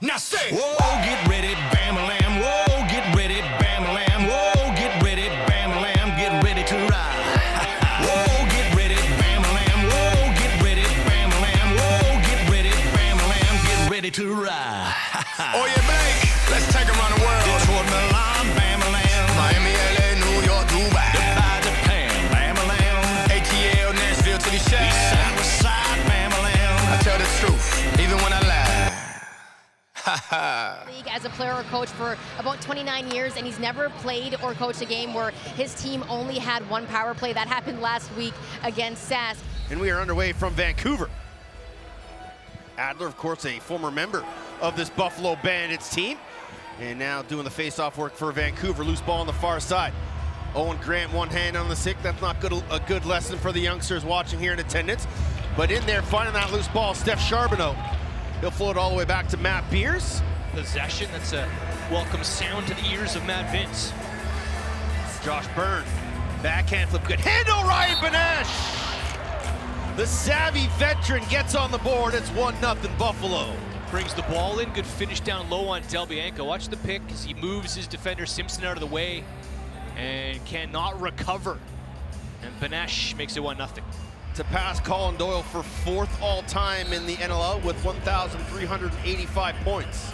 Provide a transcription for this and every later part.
Now say, whoa, get ready, bam-a-lam, whoa, get ready, bam-a-lam, whoa, get ready, bam-a-lam, get ready to ride. Whoa, get ready, bam-a-lam, whoa, get ready, bam-a-lam, whoa, get ready, bam-a-lam, get ready to ride. Oh yeah, Blake, let's take them around the world. Detroit, Milan, bam-a-lam, Miami, LA, New York, Dubai. Dubai, Japan, bam-a-lam, ATL, Nashville to the east shack. side, west side, bam-a-lam. I tell the truth, even when I lie. League as a player or coach for about 29 years, and he's never played or coached a game where his team only had one power play. That happened last week against Sask. And we are underway from Vancouver. Adler, of course, a former member of this Buffalo Bandits team, and now doing the face-off work for Vancouver. Loose ball on the far side. Owen Grant, one hand on the stick. That's not a good lesson for the youngsters watching here in attendance. But in there, finding that loose ball, Steph Charbonneau. He'll float all the way back to Matt Beers. Possession, that's a welcome sound to the ears of Matt Vince. Josh Byrne, backhand flip, good handle, Ryan Benesh. The savvy veteran gets on the board. It's 1-0 Buffalo. Brings the ball in, good finish down low on Del Bianco. Watch the pick as he moves his defender Simpson out of the way and cannot recover. And Benesh makes it 1-0. To pass Colin Doyle for 4th all-time in the NLL with 1,385 points.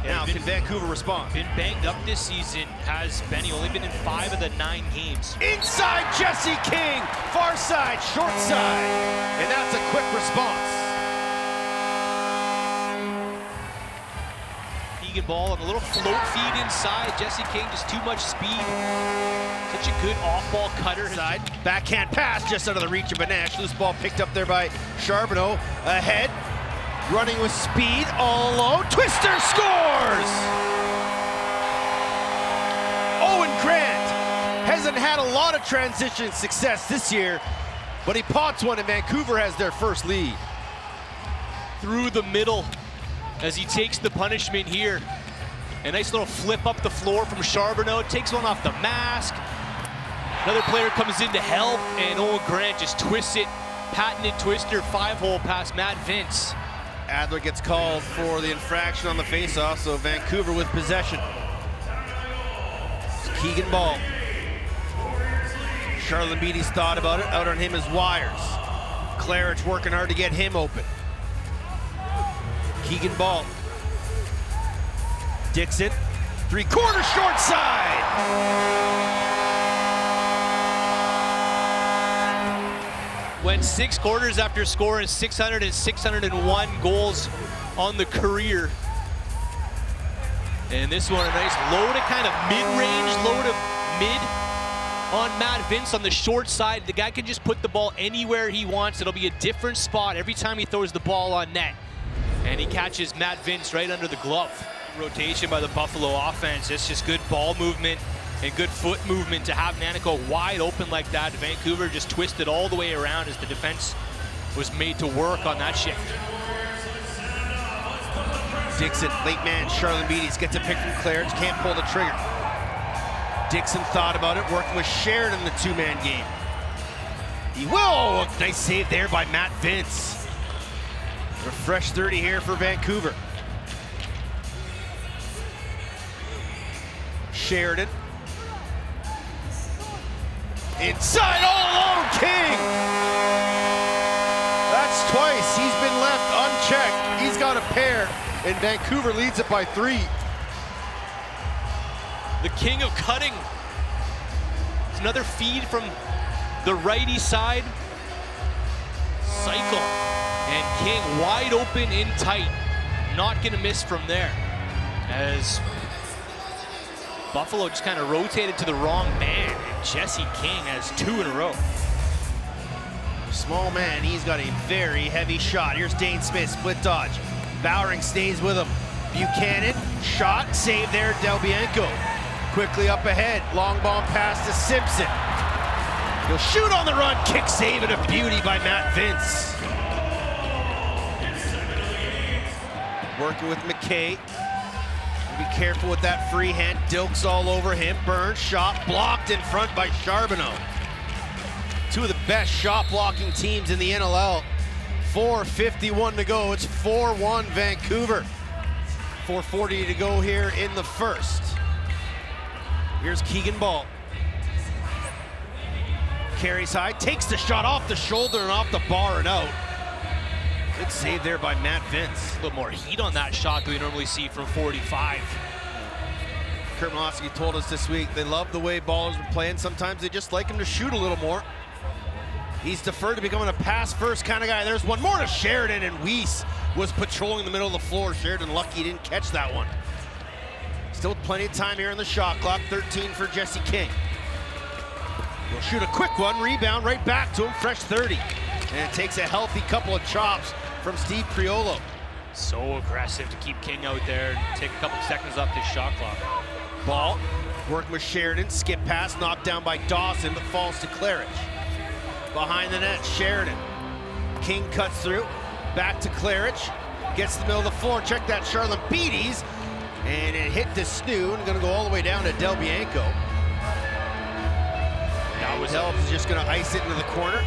Now, can Vancouver respond? Been banged up this season, has Benny only been in 5 of the 9 games. Inside Jesse King, far side, short side, and that's a quick response. Keegan ball on a little float feed inside. Jesse King, just too much speed. Such a good off-ball cutter. Side, backhand pass just out of the reach of Benesh. Loose ball picked up there by Charbonneau. Ahead, running with speed, all alone. Twister scores! Owen Grant hasn't had a lot of transition success this year, but he pots one and Vancouver has their first lead. Through the middle as he takes the punishment here. A nice little flip up the floor from Charbonneau, takes one off the mask. Another player comes in to help, and Owen Grant just twists it. Patented twister, 5-hole past Matt Vince. Adler gets called for the infraction on the faceoff, so Vancouver with possession. It's Keegan Ball. Charlotte Beatty's thought about it, out on him as Wires. Claridge working hard to get him open. Keegan Ball. Dixon, 3-quarter short side. Went 6 quarters after scoring 600 and 601 goals on the career. And this one, a nice low to kind of mid-range, low to mid on Matt Vince on the short side. The guy can just put the ball anywhere he wants. It'll be a different spot every time he throws the ball on net. And he catches Matt Vince right under the glove. Rotation by the Buffalo offense. It's just good ball movement and good foot movement to have Nanico wide open like that. Vancouver just twisted all the way around as the defense was made to work on that shift. Dixon, late man, Charlotte Beatty's gets a pick from Claridge, can't pull the trigger. Dixon thought about it, working with Sheridan in the 2-man game. He will! Nice save there by Matt Vince. A fresh 30 here for Vancouver. Sheridan. Inside, all alone, King! That's twice. He's been left unchecked. He's got a pair, and Vancouver leads it by 3. The king of cutting. It's another feed from the righty side. Cycle. And King wide open in tight. Not gonna miss from there. As Buffalo just kind of rotated to the wrong man, and Jesse King has 2 in a row. Small man, he's got a very heavy shot. Here's Dane Smith, split dodge. Bowering stays with him. Buchanan, shot, save there, Del Bianco. Quickly up ahead, long bomb pass to Simpson. He'll shoot on the run, kick save and a beauty by Matt Vince. Working with McKay. Be careful with that free hand. Dilks all over him. Burns, shot blocked in front by Charbonneau. 2 of the best shot blocking teams in the NLL. 4:51 to go. It's 4-1 Vancouver. 4:40 to go here in the first. Here's Keegan Ball. Carries high, takes the shot off the shoulder and off the bar and out. Good save there by Matt Vince. A little more heat on that shot than we normally see from 45. Kurt Malosky told us this week they love the way ballers were playing. Sometimes they just like him to shoot a little more. He's deferred to becoming a pass-first kind of guy. There's one more to Sheridan, and Weiss was patrolling the middle of the floor. Sheridan lucky he didn't catch that one. Still plenty of time here in the shot clock. 13 for Jesse King. He'll shoot a quick one, rebound right back to him, fresh 30. And it takes a healthy couple of chops from Steve Priolo. So aggressive to keep King out there and take a couple seconds off this shot clock. Ball, working with Sheridan, skip pass, knocked down by Dawson, but falls to Claridge. Behind the net, Sheridan. King cuts through, back to Claridge, gets to the middle of the floor, check that Charlotte Beatties, and it hit the snoo, and gonna go all the way down to Del Bianco. Del's just gonna ice it into the corner.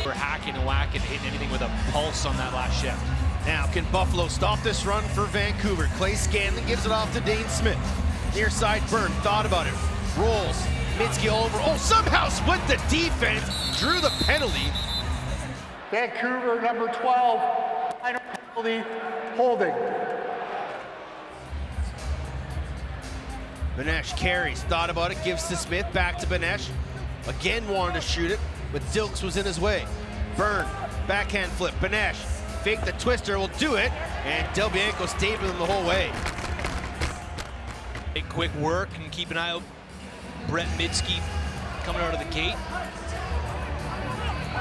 We're hacking and whacking, hitting anything with a pulse on that last shift. Now, can Buffalo stop this run for Vancouver? Clay Scanlon gives it off to Dane Smith. Near side, Byrne thought about it. Rolls, Minsky all over. Oh, somehow split the defense, drew the penalty. Vancouver, number 12, minor penalty, holding. Benesh carries, thought about it, gives to Smith, back to Benesh. Again wanted to shoot it, but Dilks was in his way. Byrne, backhand flip, Benesh, fake the twister, will do it, and Del Bianco stayed with him the whole way. Big quick work and keep an eye out. Brett Minsky coming out of the gate.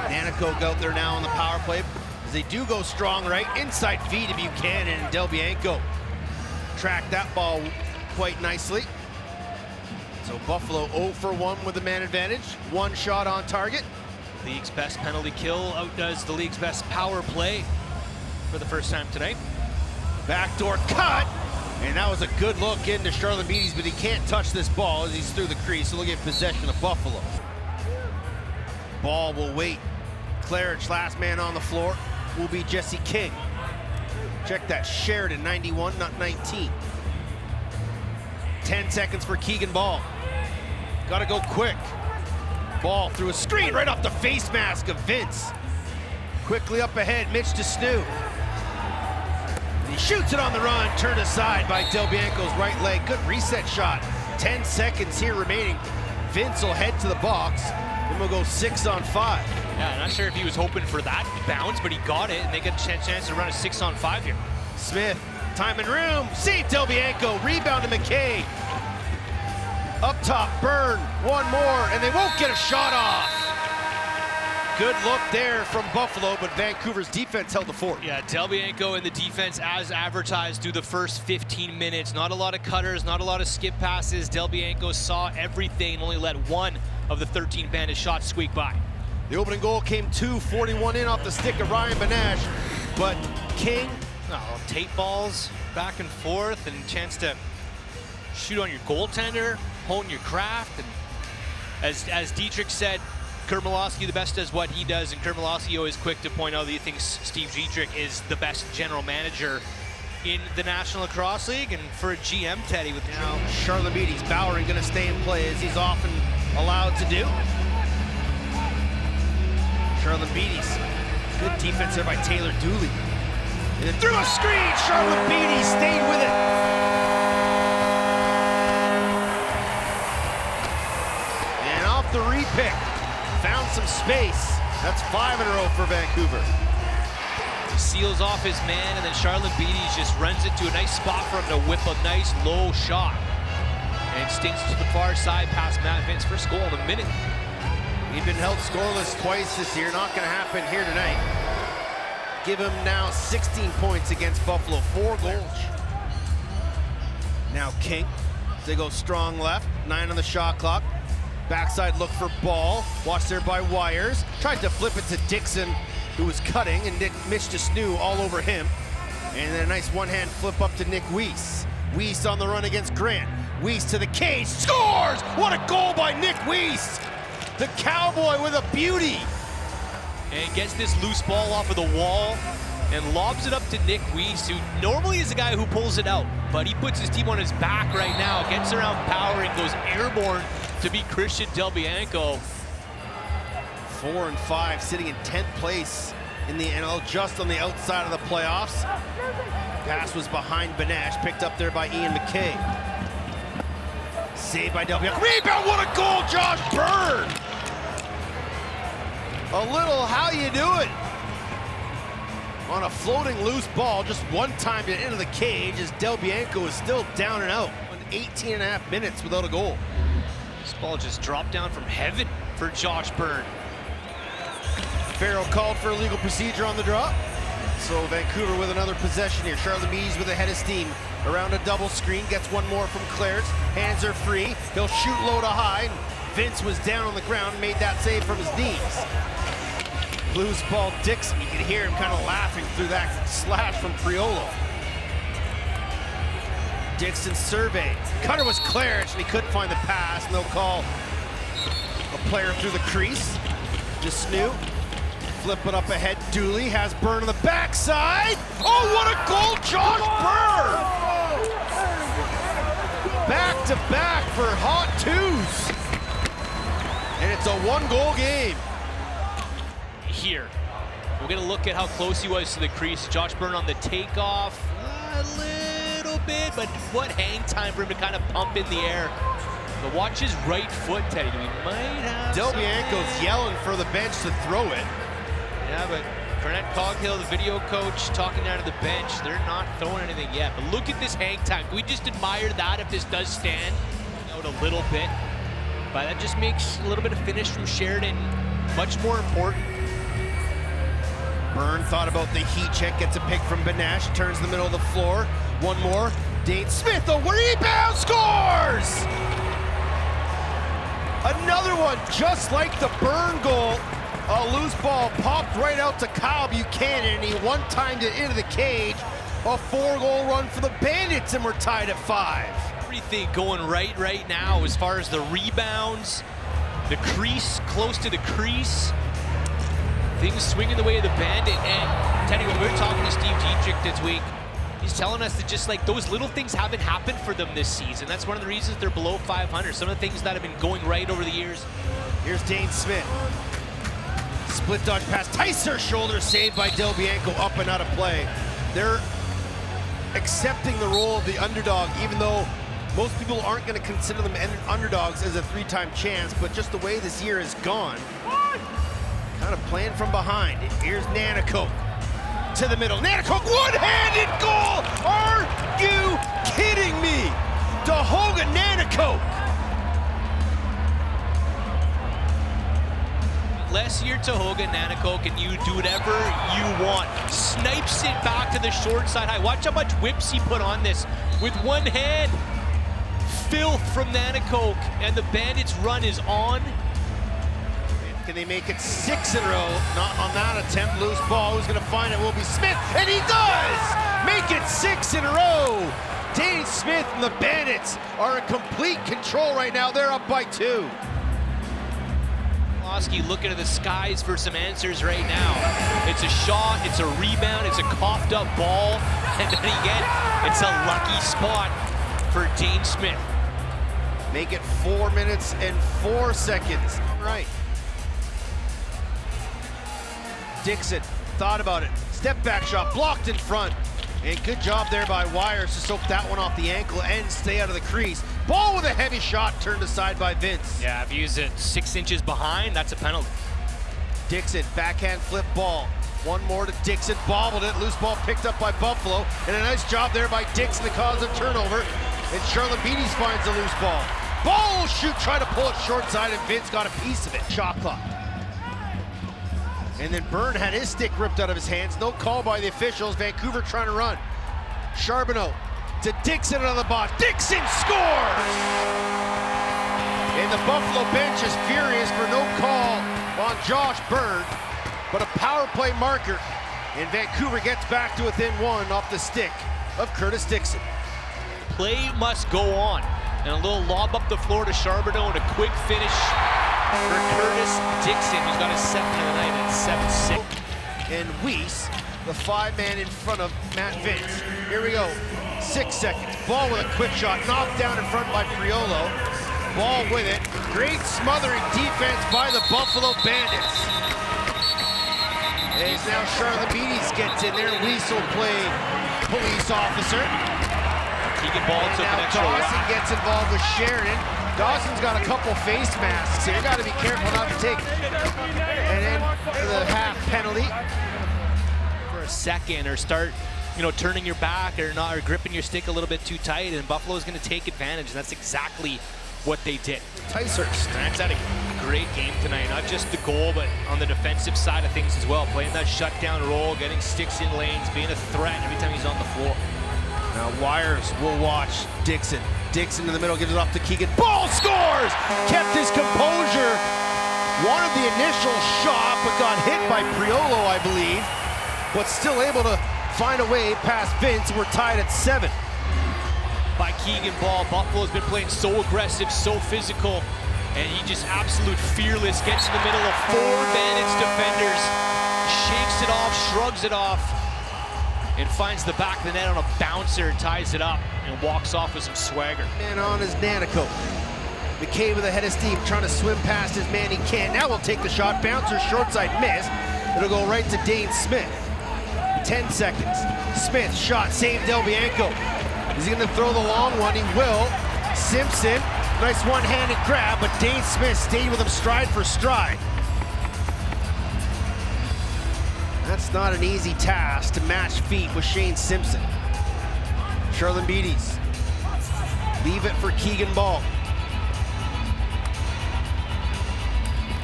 Nanakoke out there now on the power play, as they do go strong right, inside V to Buchanan, and Del Bianco tracked that ball quite nicely. So Buffalo 0 for 1 with the man advantage. One shot on target. League's best penalty kill outdoes the league's best power play for the first time tonight. Backdoor cut, and that was a good look into Charlotte Beatties, but he can't touch this ball as he's through the crease, so they'll get possession of Buffalo. Ball will wait. Claridge, last man on the floor, will be Jesse King. Check that, Sheridan, 91, not 19. 10 seconds for Keegan Ball. Gotta go quick. Ball through a screen right off the face mask of Vince. Quickly up ahead, Mitch to Snoo. And he shoots it on the run, turned aside by Del Bianco's right leg. Good reset shot. 10 seconds here remaining. Vince will head to the box, and we'll go 6 on 5. Yeah, not sure if he was hoping for that bounce, but he got it, and they got a chance to run a 6 on 5 here. Smith, time and room, save Del Bianco, rebound to McKay. Up top, Byrne, one more, and they won't get a shot off. Good look there from Buffalo, but Vancouver's defense held the fort. Yeah, Del Bianco and the defense as advertised through the first 15 minutes. Not a lot of cutters, not a lot of skip passes. Del Bianco saw everything and only let one of the 13 Bandit shots squeak by. The opening goal came 2:41 in off the stick of Ryan Benesh, but King, tape balls back and forth and chance to shoot on your goaltender, hone your craft. And as Dietrich said, Kurt Malosky the best does what he does, and Kurt Malosky always quick to point out that he thinks Steve Dietrich is the best general manager in the National Lacrosse League. And for a GM, Teddy, with now Charlotte Beatties, Bowering gonna stay in play as he's often allowed to do. Charlotte Beatties, good defense there by Taylor Dooley. And then through a screen, Charlotte Beatties stayed with it. And off the repick, found some space. That's 5 in a row for Vancouver. he seals off his man, and then Charlotte Beatties just runs it to a nice spot for him to whip a nice low shot. And stinks to the far side past Matt Vince. First goal in a minute. He'd been held scoreless twice this year. Not gonna happen here tonight. Give him now 16 points against Buffalo, 4 goals. Now King, they go strong left, 9 on the shot clock. Backside look for Ball, watched there by Wires. Tried to flip it to Dixon, who was cutting, and Mitch to Snoo all over him. And then a nice one-hand flip up to Nick Weiss. Weiss on the run against Grant. Weiss to the cage, scores! What a goal by Nick Weiss! The Cowboy with a beauty. And gets this loose ball off of the wall and lobs it up to Nick Weiss, who normally is a guy who pulls it out, but he puts his team on his back right now, gets around power and goes airborne to beat Christian Delbianco. 4 and 5, sitting in 10th place in the NL, just on the outside of the playoffs. Pass was behind Benesh, picked up there by Ian McKay. Saved by Delbianco. Rebound, what a goal, Josh Byrne! A little how you do it on a floating loose ball, just one time to into the cage as Delbianco is still down and out on 18.5 minutes without a goal. This ball just dropped down from heaven for Josh Byrne. Farrell called for illegal procedure on the draw. So Vancouver with another possession here. Charlotte Mees with a head of steam around a double screen, gets one more from Clares. Hands are free, he'll shoot low to high. Vince was down on the ground, made that save from his knees. Loose ball, Dixon, you can hear him kind of laughing through that slash from Priolo. Dixon survey, cutter was Clares and he couldn't find the pass, and they'll call a player through the crease. Desnu. Flip it up ahead, Dooley has Byrne on the backside. Oh, what a goal, Josh Byrne! Back to back for hot twos. And it's a 1-goal game. Here, we're gonna look at how close he was to the crease. Josh Byrne on the takeoff, a little bit, but what hang time for him to kind of pump in the air. But watch his right foot, Teddy. We might have Delbianco's yelling for the bench to throw it. Yeah, but Cornette Coghill, the video coach, talking down to the bench. They're not throwing anything yet. But look at this hang time. Can we just admire that if this does stand out a little bit? But that just makes a little bit of finish from Sheridan much more important. Byrne thought about the heat check, gets a pick from Benesh, turns the middle of the floor. One more. Dane Smith, a rebound, scores! Another one, just like the Byrne goal. A loose ball popped right out to Kyle Buchanan, and he one-timed it into the cage. A 4-goal run for the Bandits, and we're tied at 5. Everything going right now as far as the rebounds, the crease, close to the crease. Things swinging the way of the Bandit. And Teddy, when we were talking to Steve Dietrich this week, he's telling us that just like those little things haven't happened for them this season. That's one of the reasons they're below 500. Some of the things that have been going right over the years. Here's Dane Smith. Split dodge pass, Tyser shoulder saved by Delbianco, up and out of play. They're accepting the role of the underdog, even though most people aren't going to consider them underdogs as a 3-time chance, but just the way this year has gone, kind of playing from behind. Here's Nanakoke to the middle. Nanakoke, one-handed goal! Are you kidding me? Dahoga Nanakoke. Less year Tahoga, Nanakoke, and you do whatever you want. Snipes it back to the short side high. Watch how much whips he put on this with one hand. Filth from Nanakoke, and the Bandits' run is on. Can they make it 6 in a row? Not on that attempt. Loose ball. Who's going to find it? Will be Smith, and he does! Make it 6 in a row. Dane Smith and the Bandits are in complete control right now. They're up by 2. Looking to the skies for some answers right now. It's a shot, it's a rebound, it's a coughed up ball, and then again, it's a lucky spot for Dane Smith. Make it 4 minutes and 4 seconds. Right. Dixon thought about it. Step back shot, blocked in front. And good job there by Wires to soak that one off the ankle and stay out of the crease. Ball with a heavy shot turned aside by Vince. Yeah, if you use it 6 inches behind, that's a penalty. Dixon, backhand flip ball. One more to Dixon, bobbled it. Loose ball picked up by Buffalo. And a nice job there by Dixon to cause a turnover. And Charlotte Beatties finds the loose ball. Ball will shoot, try to pull it short side, and Vince got a piece of it. Shot clock. And then Byrne had his stick ripped out of his hands. No call by the officials. Vancouver trying to run. Charbonneau to Dixon on the box. Dixon scores! And the Buffalo bench is furious for no call on Josh Byrne, but a power play marker. And Vancouver gets back to within 1 off the stick of Curtis Dixon. Play must go on. And a little lob up the floor to Charbonneau and a quick finish for Curtis Dixon, who's got his 7th of the night at 7-6. And Weiss the 5-man in front of Matt Vince. Here we go. 6 seconds. Ball with a quick shot, knocked down in front by Priolo. Ball with it. Great smothering defense by the Buffalo Bandits. As now Charlotte Beatties gets in there. Weasel play police officer. Keegan Ball And took now an extra Dawson whack. gets involved with Sheridan. Dawson's got a couple face masks here. Got to be careful not to take. And then the half penalty. For a second, or start, turning your back or not, or gripping your stick a little bit too tight, and Buffalo's going to take advantage. And that's exactly what they did. Ticehurst. That's had a great game tonight, not just the goal, but on the defensive side of things as well. Playing that shutdown role, getting sticks in lanes, being a threat every time he's on the floor. Now Wires will watch Dixon. Dixon in the middle, gives it off to Keegan. Ball scores! Kept his composure. Wanted the initial shot, but got hit by Priolo, I believe. But still able to find a way past Vince. We're tied at 7. By Keegan Ball. Buffalo's been playing so aggressive, so physical, and he just absolute fearless. Gets in the middle of 4 Bandits defenders, shakes it off, shrugs it off, and finds the back of the net on a bouncer, ties it up, and walks off with some swagger. Man on his Nanico. McKay with a head of steam, trying to swim past his man. He can't. Now we'll take the shot. Bouncer short side miss. It'll go right to Dane Smith. 10 seconds. Smith shot, saved Del Bianco. Is he going to throw the long one? He will. Simpson, nice one-handed grab, but Dane Smith stayed with him stride for stride. That's not an easy task to match feet with Shane Simpson. Charlotte Beatties. Leave it for Keegan Ball.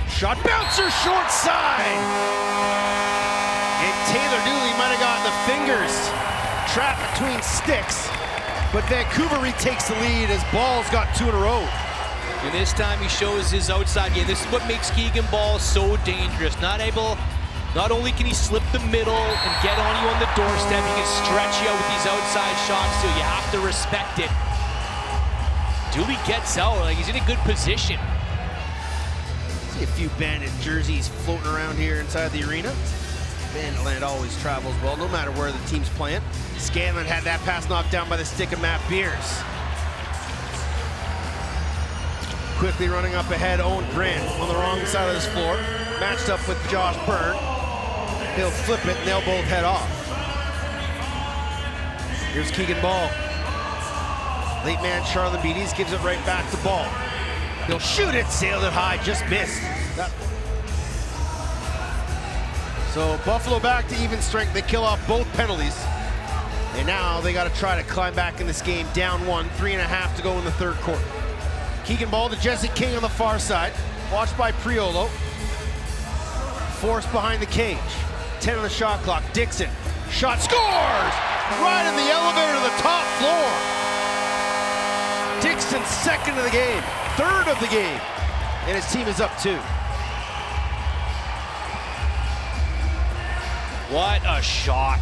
Shot, bouncer, short side. And Taylor Dooley might have gotten the fingers trapped between sticks. But Vancouver retakes the lead as Ball's got 2 in a row. And this time he shows his outside game. This is what makes Keegan Ball so dangerous. Not only can he slip the middle and get on you on the doorstep, he can stretch you out with these outside shots too. You have to respect it. Dooley gets out, like he's in a good position. See a few Bandit jerseys floating around here inside the arena. Banditland always travels well, no matter where the team's playing. Scanlon had that pass knocked down by the stick of Matt Beers. Quickly running up ahead, Owen Grant on the wrong side of this floor. Matched up with Josh Byrne. He'll flip it and they'll both head off. Here's Keegan Ball. Late man Charlotte Beatties gives it right back to Ball. He'll shoot it, sailed it high, just missed. So Buffalo back to even strength. They kill off both penalties. And now they got to try to climb back in this game. Down 1, 3.5 to go in the third quarter. Keegan Ball to Jesse King on the far side. Watched by Priolo. Forced behind the cage. 10 on the shot clock. Dixon. Shot, scores! Right in the elevator to the top floor. Dixon second of the game. Third of the game. And his team is up 2. What a shot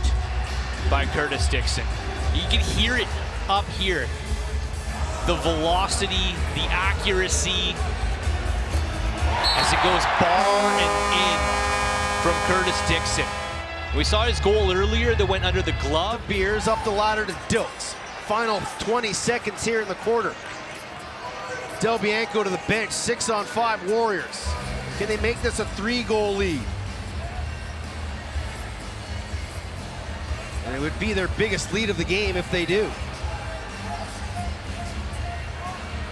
by Curtis Dixon. You can hear it up here. The velocity, the accuracy, as it goes bar and in from Curtis Dixon. We saw his goal earlier that went under the glove. Beers up the ladder to Dilks. Final 20 seconds here in the quarter. Del Bianco to the bench, 6-on-5 Warriors. Can they make this a 3-goal lead? And it would be their biggest lead of the game if they do.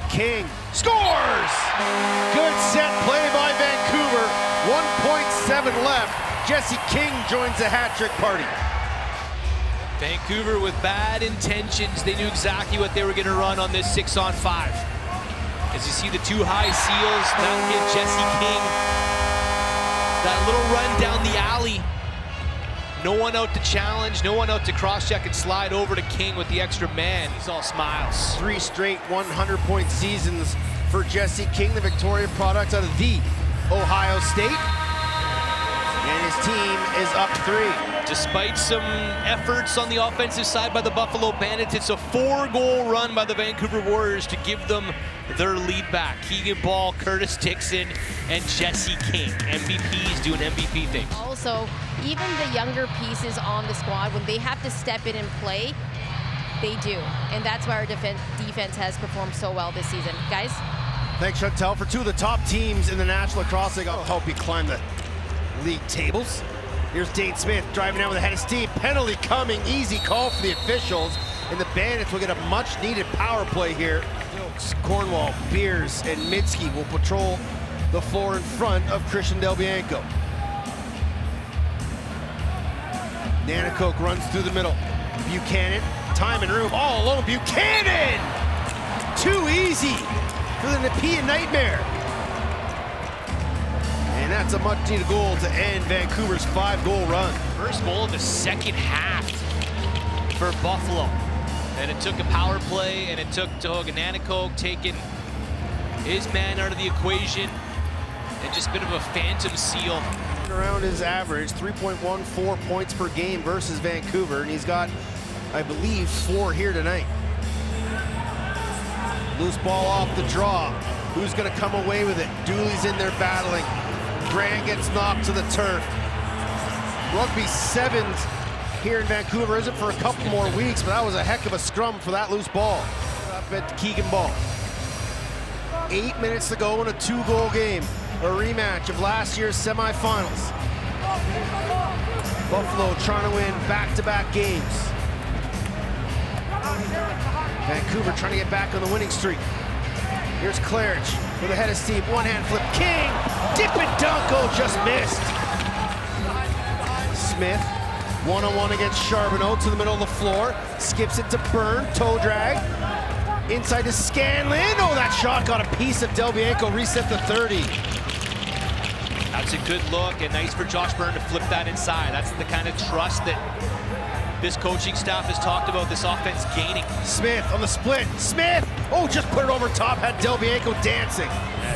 King scores! Good set play by Vancouver. 1.7 left. Jesse King joins the hat-trick party. Vancouver with bad intentions. They knew exactly what they were going to run on this 6-on-5. As you see the 2 high seals, that'll give Jesse King that little run down the alley. No one out to challenge, no one out to cross-check and slide over to King with the extra man. He's all smiles. 3 straight 100-point seasons for Jesse King, the Victoria product out of the Ohio State. And his team is up 3. Despite some efforts on the offensive side by the Buffalo Bandits, it's a 4-goal run by the Vancouver Warriors to give them their lead back. Keegan Ball, Curtis Dixon, and Jesse King. MVPs doing MVP things. Also, even the younger pieces on the squad, when they have to step in and play, they do. And that's why our defense has performed so well this season. Guys? Thanks, Chantel. For two of the top teams in the National Lacrosse League, I'll help you climb the league tables. Here's Dane Smith driving down with a head of steam. Penalty coming, easy call for the officials. And the Bandits will get a much-needed power play here. Cornwall, Beers, and Mitski will patrol the floor in front of Christian Del Bianco. Nanakoke runs through the middle. Buchanan, time and room, all alone. Buchanan! Too easy for the Nepean Nightmare. And that's a much-needed goal to end Vancouver's 5-goal run. First goal of the second half for Buffalo. And it took a power play, and it took Nanakoke taking his man out of the equation, and just a bit of a phantom seal. Around his average, 3.14 points per game versus Vancouver, and he's got, I believe, 4 here tonight. Loose ball off the draw. Who's gonna come away with it? Dooley's in there battling. Grant gets knocked to the turf. Rugby 7s here in Vancouver isn't for a couple more weeks, but that was a heck of a scrum for that loose ball. Up at Keegan Ball. 8 minutes to go in a 2-goal game. A rematch of last year's semifinals. Buffalo trying to win back-to-back games. Vancouver trying to get back on the winning streak. Here's Claridge with a head of steam, one-hand flip. King, dip and dunk, oh, just missed. Smith, one-on-one against Charbonneau to the middle of the floor. Skips it to Byrne, toe drag. Inside to Scanlon, oh, that shot got a piece of Del Bianco, reset to 30. That's a good look, and nice for Josh Byrne to flip that inside. That's the kind of trust that this coaching staff has talked about this offense gaining. Smith on the split. Smith! Oh, just put it over top, had Del Bianco dancing.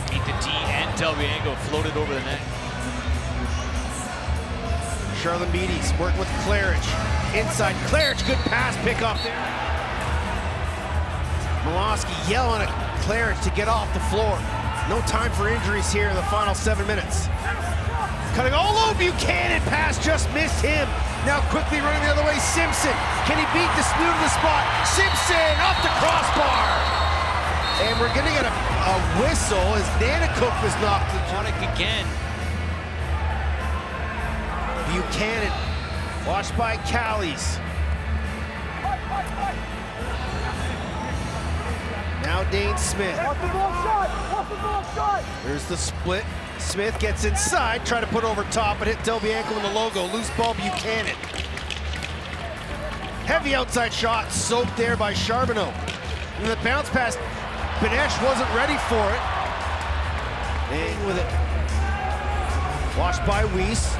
Beat the D, and Del Bianco floated over the net. Charlotte Beatties working with Claridge. Inside, Claridge, good pass pick up there. Milosky yelling at Claridge to get off the floor. No time for injuries here in the final 7 minutes. Cutting all over Buchanan, pass just missed him. Now quickly running the other way, Simpson. Can he beat the snoot of the spot? Simpson off the crossbar. And we're gonna get a whistle as Nanakoke was knocked. Again. Buchanan, watched by Callies. Now Dane Smith. There's the split. Smith gets inside, try to put over top, but hit Del Bianco in the logo. Loose ball, Buchanan. Heavy outside shot, soaked there by Charbonneau. And the bounce pass, Benesh wasn't ready for it. And with it. Watched by Weiss.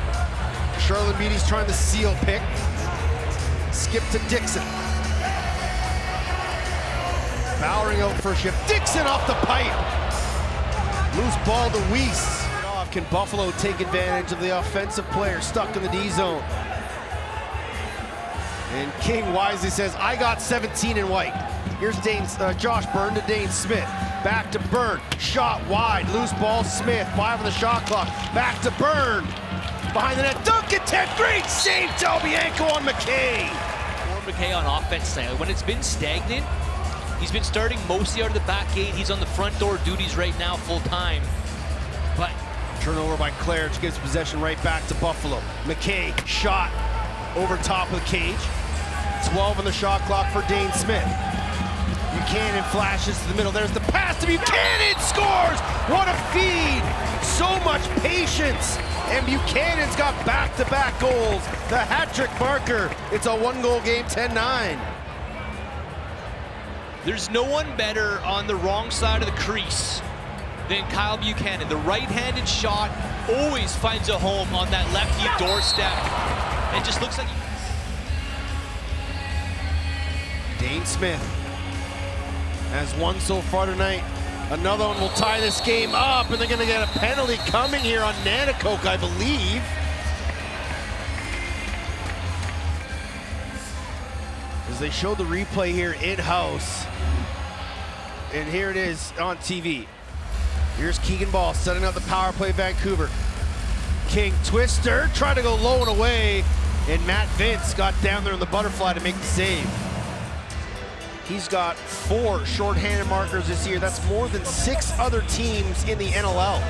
Charlotte Beatty's trying to seal pick. Skip to Dixon. Bowering out for a shift. Dixon off the pipe. Loose ball to Weiss. Can Buffalo take advantage of the offensive player stuck in the D zone? And King wisely says, I got 17 in white. Here's Josh Byrne to Dane Smith. Back to Byrne. Shot wide. Loose ball, Smith. 5 on the shot clock. Back to Byrne. Behind the net. Duncan 10. Great save, Del Bianco on McKay. McKay on offense now. When it's been stagnant, he's been starting mostly out of the back gate. He's on the front door duties right now full time. But turnover by Claridge gives possession right back to Buffalo. McKay shot over top of the cage. 12 on the shot clock for Dane Smith. Buchanan flashes to the middle. There's the pass to Buchanan, scores! What a feed! So much patience. And Buchanan's got back-to-back goals. The hat-trick marker. It's a 1-goal game, 10-9. There's no one better on the wrong side of the crease than Kyle Buchanan. The right-handed shot always finds a home on that lefty doorstep. It just looks like Dane Smith has one so far tonight. Another one will tie this game up, and they're gonna get a penalty coming here on Nanakoke, I believe. they showed the replay here in-house. And here it is on TV. Here's Keegan Ball setting up the power play, Vancouver. King twister, tried to go low and away, and Matt Vince got down there in the butterfly to make the save. He's got 4 shorthanded markers this year. That's more than 6 other teams in the NLL.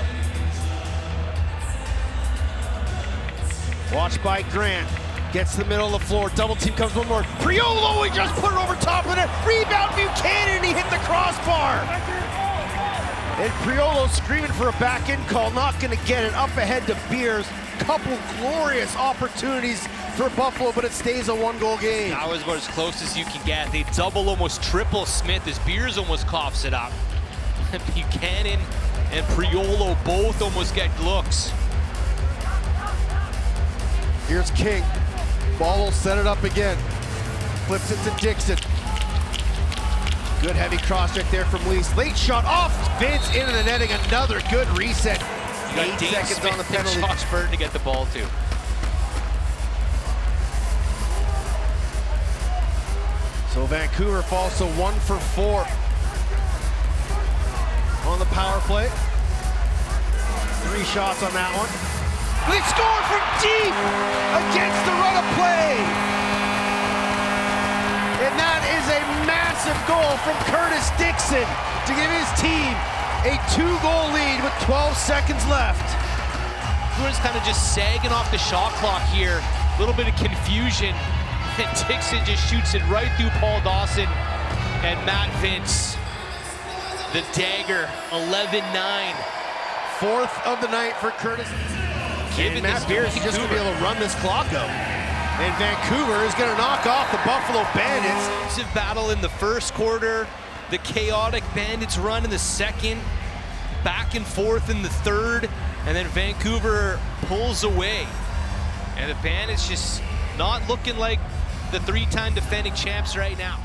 Watched by Grant. Gets to the middle of the floor. Double team comes one more. Priolo, he just put it over top of it. Rebound Buchanan, he hit the crossbar. And Priolo screaming for a back end call. Not going to get it. Up ahead to Beers. Couple glorious opportunities for Buffalo, but it stays a 1-goal game. That was about as close as you can get. They double, almost triple Smith as Beers almost coughs it up. Buchanan and Priolo both almost get looks. Here's King. Ball will set it up again. Flips it to Dixon. Good heavy cross check there from Lease. Late shot off. Vince into the netting. Another good reset. You got 8 Dane seconds Smith on the and penalty. Josh Burton to get the ball too. So Vancouver falls to 1 for 4 on the power play. 3 shots on that one. They scored from deep against the run of play. And that is a massive goal from Curtis Dixon to give his team a 2-goal lead with 12 seconds left. Bruins kind of just sagging off the shot clock here. A little bit of confusion. And Dixon just shoots it right through Paul Dawson and Matt Vince. The dagger, 11-9. 4th of the night for Curtis. And Matt Beers is just going to be able to run this clock out. And Vancouver is going to knock off the Buffalo Bandits. Defensive battle in the first quarter. The chaotic Bandits run in the second. Back and forth in the third. And then Vancouver pulls away. And the Bandits just not looking like the 3-time defending champs right now.